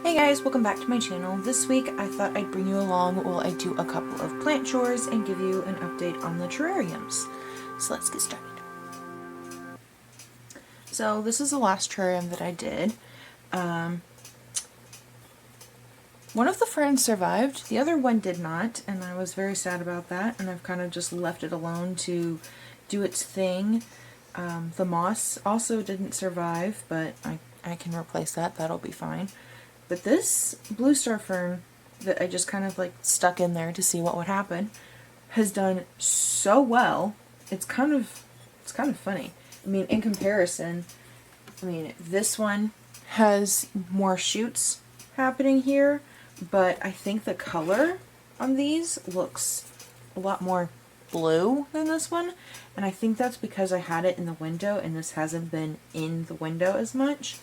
Hey guys, welcome back to my channel. This week I thought I'd bring you along while I do a couple of plant chores and give you an update on the terrariums. So let's get started. So this is the last terrarium that I did. One of the ferns survived, the other one did not, and I was very sad about that, and I've kind of just left it alone to do its thing. The moss also didn't survive, but I can replace that, that'll be fine. But this blue star fern that I just kind of like stuck in there to see what would happen has done so well. It's kind of funny. I mean, in comparison, this one has more shoots happening here, but I think the color on these looks a lot more blue than this one, and I think that's because I had it in the window and this hasn't been in the window as much.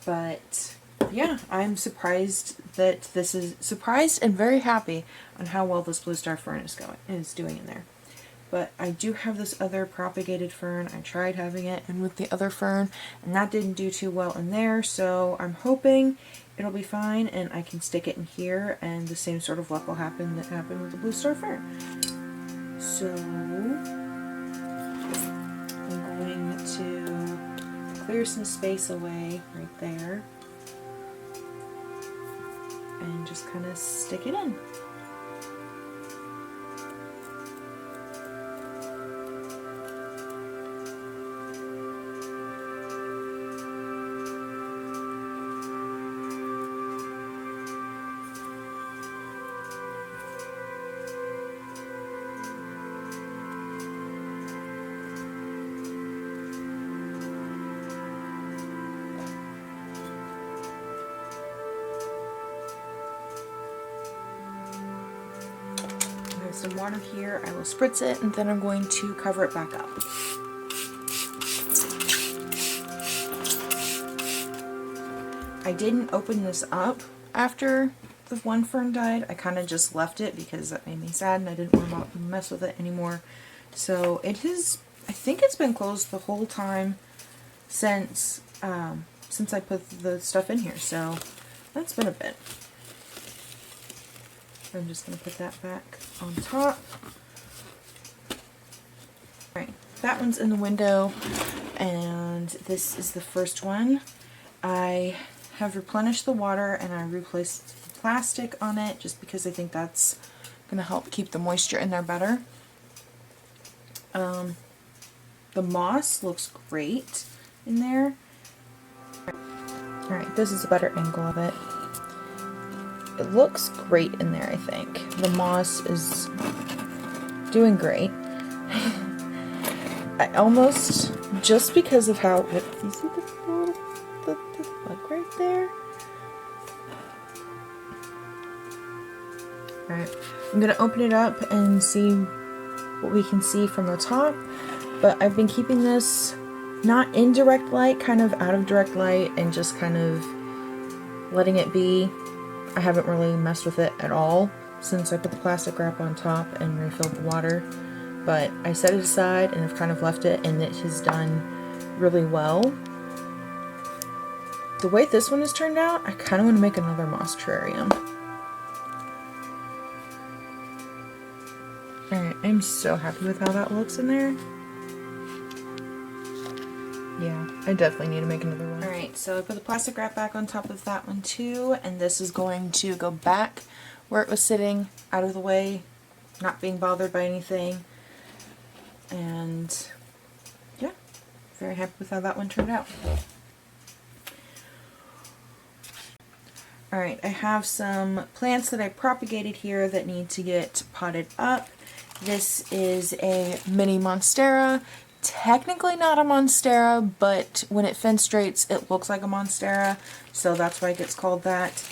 But yeah, I'm surprised that this is surprised and very happy on how well this blue star fern is doing in there. But I do have this other propagated fern. I tried having it and with the other fern, and that didn't do too well in there, so I'm hoping it'll be fine and I can stick it in here and the same sort of luck will happen that happened with the blue star fern. So I'm going to clear some space away right there and just kind of stick it in. Some water here, I will spritz it, and then I'm going to cover it back up. I didn't open this up after the one fern died. I kind of just left it because that made me sad and I didn't want to mess with it anymore. So it is, I think it's been closed the whole time since I put the stuff in here, so that's been a bit. I'm just going to put that back on top. Alright, that one's in the window, and this is the first one. I have replenished the water and I replaced the plastic on it just because I think that's going to help keep the moisture in there better. The moss looks great in there. Alright, this is a better angle of it. It looks great in there, I think. The moss is doing great. I almost, just because of how, you see the bug right there? Alright, I'm going to open it up and see what we can see from the top, but I've been keeping this not in direct light, kind of out of direct light, and just kind of letting it be. I haven't really messed with it at all since I put the plastic wrap on top and refilled the water, but I set it aside and I've kind of left it, and it has done really well. The way this one has turned out, I kind of want to make another moss terrarium. Alright, I'm so happy with how that looks in there. Yeah, I definitely need to make another one. Alright, so I put the plastic wrap back on top of that one too, and this is going to go back where it was sitting, out of the way, not being bothered by anything. And yeah, very happy with how that one turned out. Alright, I have some plants that I propagated here that need to get potted up. This is a mini monstera. Technically not a monstera, but when it fenestrates it looks like a monstera, so that's why it gets called that.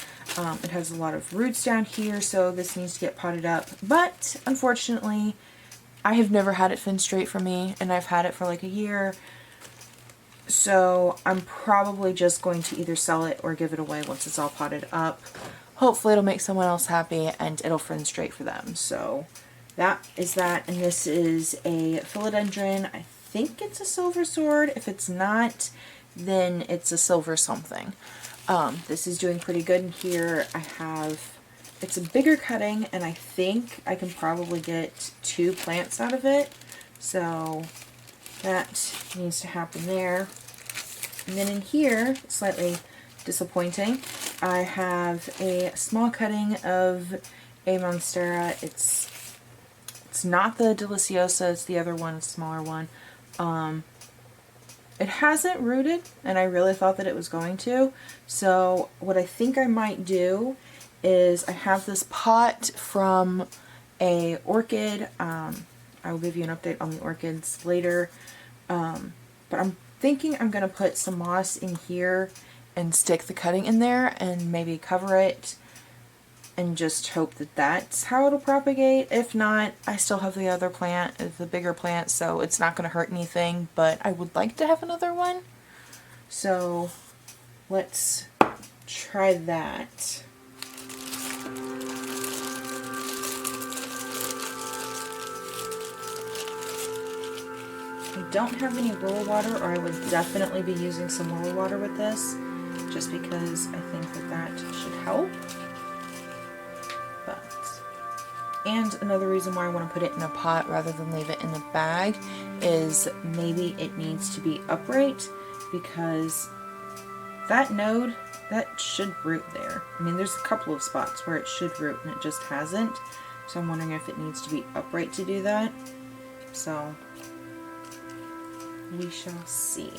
It has a lot of roots down here, so this needs to get potted up, but unfortunately I have never had it fenestrate for me, and I've had it for like a year, so I'm probably just going to either sell it or give it away once it's all potted up. Hopefully it'll make someone else happy and it'll fenestrate for them. So that is that, and this is a philodendron. I think it's a silver sword. If it's not, then it's a silver something. This is doing pretty good in here. It's a bigger cutting, and I think I can probably get 2 plants out of it. So that needs to happen there. And then in here, slightly disappointing, I have a small cutting of a Monstera. It's not the Deliciosa, it's the other one, a smaller one. It hasn't rooted, and I really thought that it was going to. So what I think I might do is I have this pot from a orchid. I will give you an update on the orchids later. But I'm thinking I'm going to put some moss in here and stick the cutting in there and maybe cover it and just hope that that's how it'll propagate. If not, I still have the other plant, the bigger plant, so it's not going to hurt anything, but I would like to have another one. So let's try that. I don't have any roller water, or I would definitely be using some roller water with this, just because I think that that should help. And another reason why I want to put it in a pot rather than leave it in the bag is maybe it needs to be upright, because that node, that should root there. I mean, there's a couple of spots where it should root and it just hasn't. So I'm wondering if it needs to be upright to do that. So we shall see.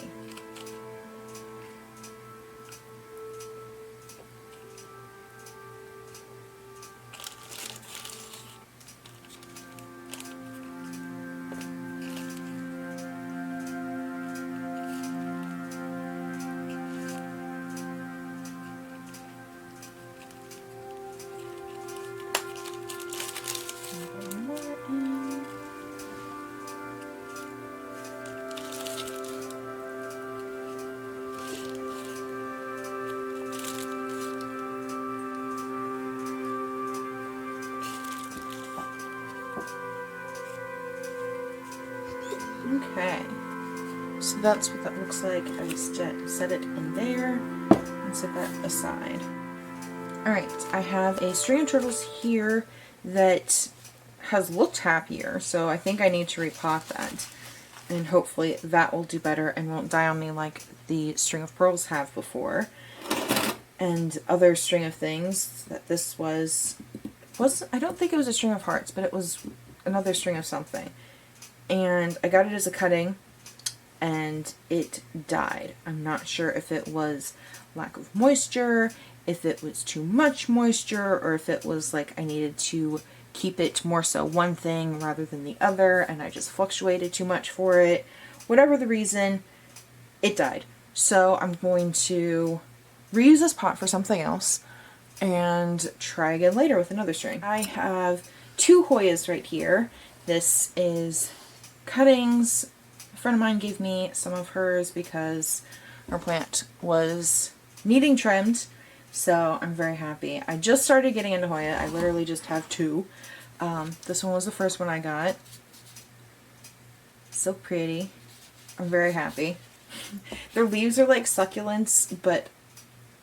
Okay, so that's what that looks like. I set it in there and set that aside. Alright, I have a string of turtles here that has looked happier, so I think I need to repot that. And hopefully that will do better and won't die on me like the string of pearls have before. And other string of things that this was I don't think it was a string of hearts, but it was another string of something. And I got it as a cutting, and it died. I'm not sure if it was lack of moisture, if it was too much moisture, or if it was like I needed to keep it more so one thing rather than the other, and I just fluctuated too much for it. Whatever the reason, it died. So I'm going to reuse this pot for something else and try again later with another string. I have 2 Hoyas right here. This is cuttings. A friend of mine gave me some of hers because her plant was needing trimmed, so I'm very happy. I just started getting into Hoya. I literally just have 2. This one was the first one I got. So pretty. I'm very happy. Their leaves are like succulents, but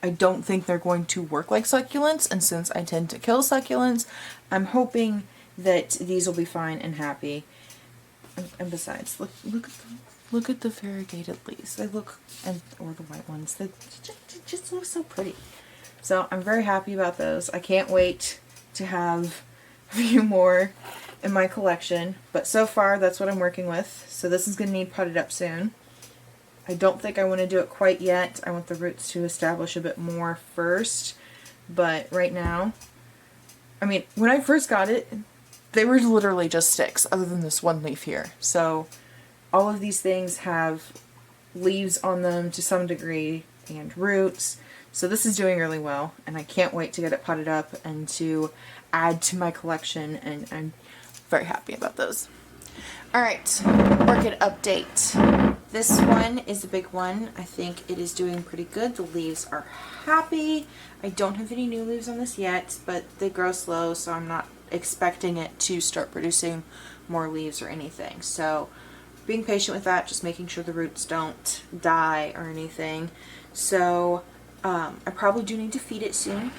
I don't think they're going to work like succulents, and since I tend to kill succulents, I'm hoping that these will be fine and happy. And besides, look at the variegated leaves. They look, or the white ones. They just look so pretty. So I'm very happy about those. I can't wait to have a few more in my collection. But so far, that's what I'm working with. So this is going to need potted up soon. I don't think I want to do it quite yet. I want the roots to establish a bit more first. But right now, I mean, when I first got it, they were literally just sticks, other than this one leaf here. So all of these things have leaves on them to some degree and roots. So this is doing really well, and I can't wait to get it potted up and to add to my collection, and I'm very happy about those. Alright, orchid update. This one is a big one. I think it is doing pretty good. The leaves are happy. I don't have any new leaves on this yet, but they grow slow, so I'm not expecting it to start producing more leaves or anything. So being patient with that, just making sure the roots don't die or anything. So I probably do need to feed it soon.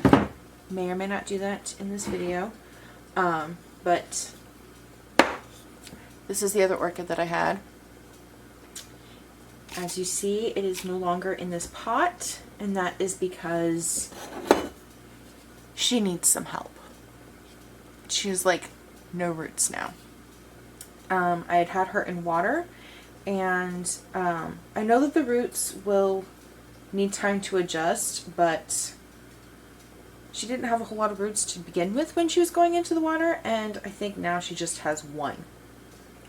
May or may not do that in this video. But this is the other orchid that I had. As you see, it is no longer in this pot, and that is because she needs some help. She has like no roots now. I had her in water, and I know that the roots will need time to adjust, but she didn't have a whole lot of roots to begin with when she was going into the water, and I think now she just has one,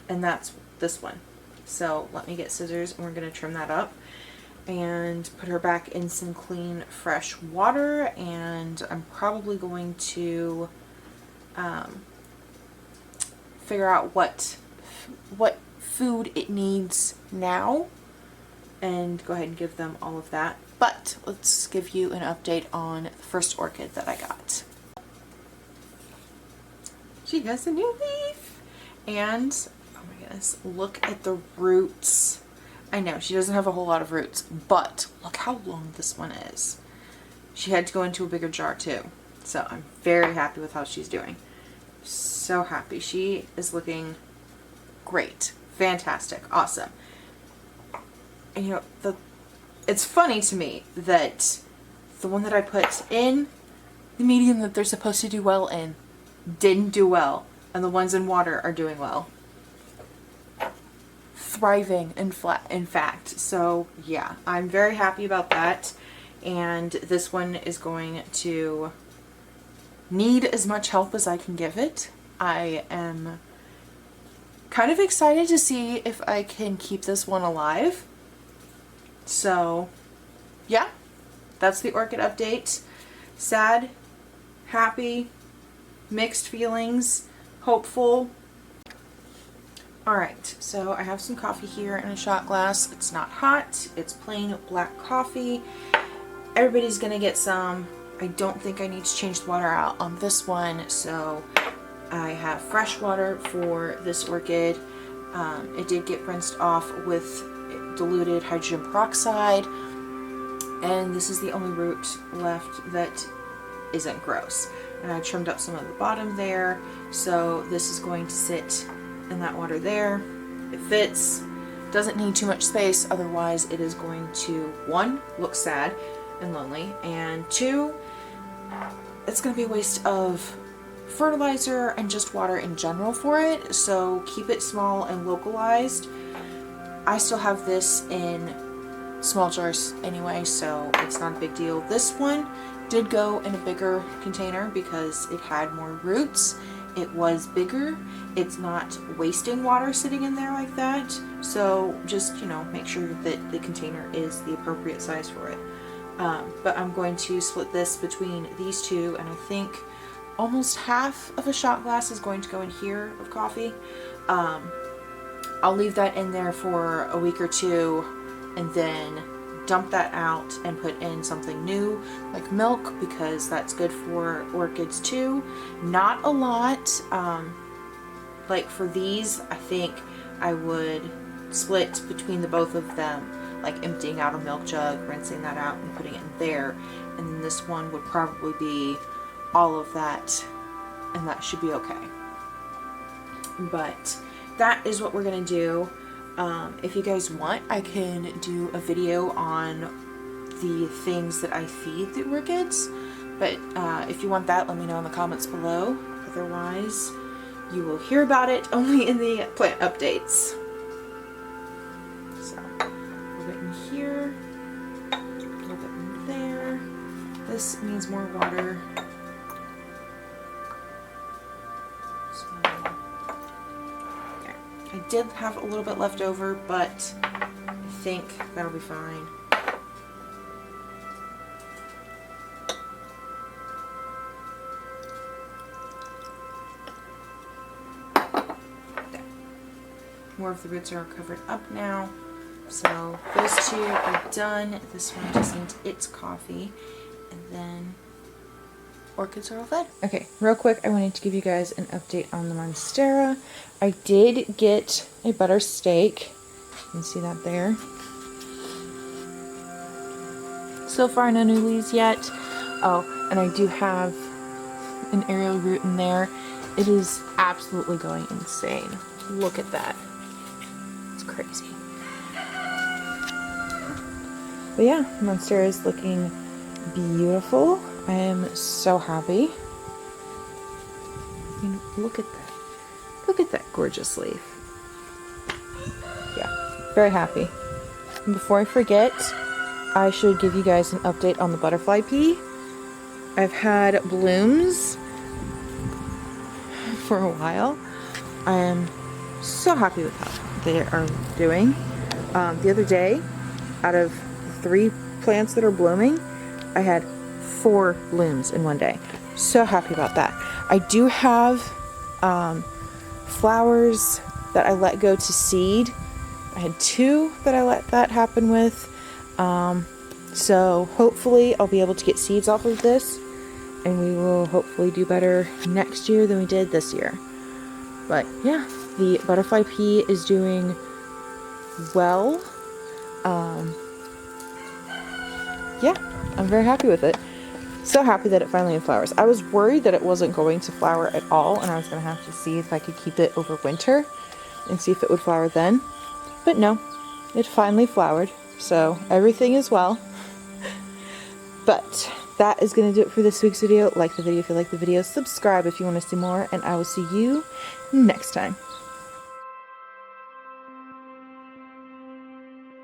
and that's this one. So let me get scissors and we're going to trim that up and put her back in some clean fresh water, and I'm probably going to figure out what food it needs now and go ahead and give them all of that. But let's give you an update on the first orchid that I got. She has a new leaf, and oh my goodness, look at the roots. I know she doesn't have a whole lot of roots, but look how long this one is. She had to go into a bigger jar too, so I'm very happy with how she's doing. So happy. She is looking great, fantastic, awesome. And you know, it's funny to me that the one that I put in the medium that they're supposed to do well in didn't do well, and the ones in water are doing well. Thriving in fact. So yeah, I'm very happy about that, and this one is going to need as much help as I can give it. I am kind of excited to see if I can keep this one alive. So yeah, that's the orchid update. Sad, happy, mixed feelings, hopeful. Alright, so I have some coffee here in a shot glass. It's not hot, it's plain black coffee. Everybody's gonna get some. I don't think I need to change the water out on this one, so I have fresh water for this orchid. It did get rinsed off with diluted hydrogen peroxide, and this is the only root left that isn't gross. And I trimmed up some of the bottom there, so this is going to sit in that water there. It fits, doesn't need too much space, otherwise it is going to, one, look sad and lonely, and two, it's going to be a waste of fertilizer and just water in general for it, so keep it small and localized. I still have this in small jars anyway, so it's not a big deal. This one did go in a bigger container because it had more roots. It was bigger. It's not wasting water sitting in there like that, so just, you know, make sure that the container is the appropriate size for it. But I'm going to split this between these two, and I think almost half of a shot glass is going to go in here of coffee. I'll leave that in there for a week or two and then dump that out and put in something new like milk, because that's good for orchids too. Not a lot. Like for these, I think I would split between the both of them, like emptying out a milk jug, rinsing that out and putting it in there, and then this one would probably be all of that, and that should be okay. But that is what we're gonna do. If you guys want, I can do a video on the things that I feed the orchids, but if you want that, let me know in the comments below. Otherwise, you will hear about it only in the plant updates. So, a little bit in here, a little bit in there. This needs more water. I did have a little bit left over, but I think that'll be fine. There. More of the roots are covered up now. So those two are done. This one just needs its coffee. And then orchids are all fed. Okay, real quick, I wanted to give you guys an update on the monstera. I did get a butter steak. You can see that there. So far, no new leaves yet. Oh, and I do have an aerial root in there. It is absolutely going insane. Look at that. It's crazy. But yeah, Monstera is looking beautiful. I am so happy. I mean, look at that. Look at that gorgeous leaf. Yeah, very happy. And before I forget, I should give you guys an update on the butterfly pea. I've had blooms for a while. I am so happy with how they are doing. The other day, out of 3 plants that are blooming, I had 4 blooms in one day. So happy about that. I do have flowers that I let go to seed. I had 2 that I let that happen with. So hopefully I'll be able to get seeds off of this, and we will hopefully do better next year than we did this year. But yeah, the butterfly pea is doing well. Yeah, I'm very happy with it. So happy that it finally had flowers. I was worried that it wasn't going to flower at all, and I was going to have to see if I could keep it over winter and see if it would flower then. But no, it finally flowered, so everything is well. But that is going to do it for this week's video. Like the video if you like the video, subscribe if you want to see more, and I will see you next time.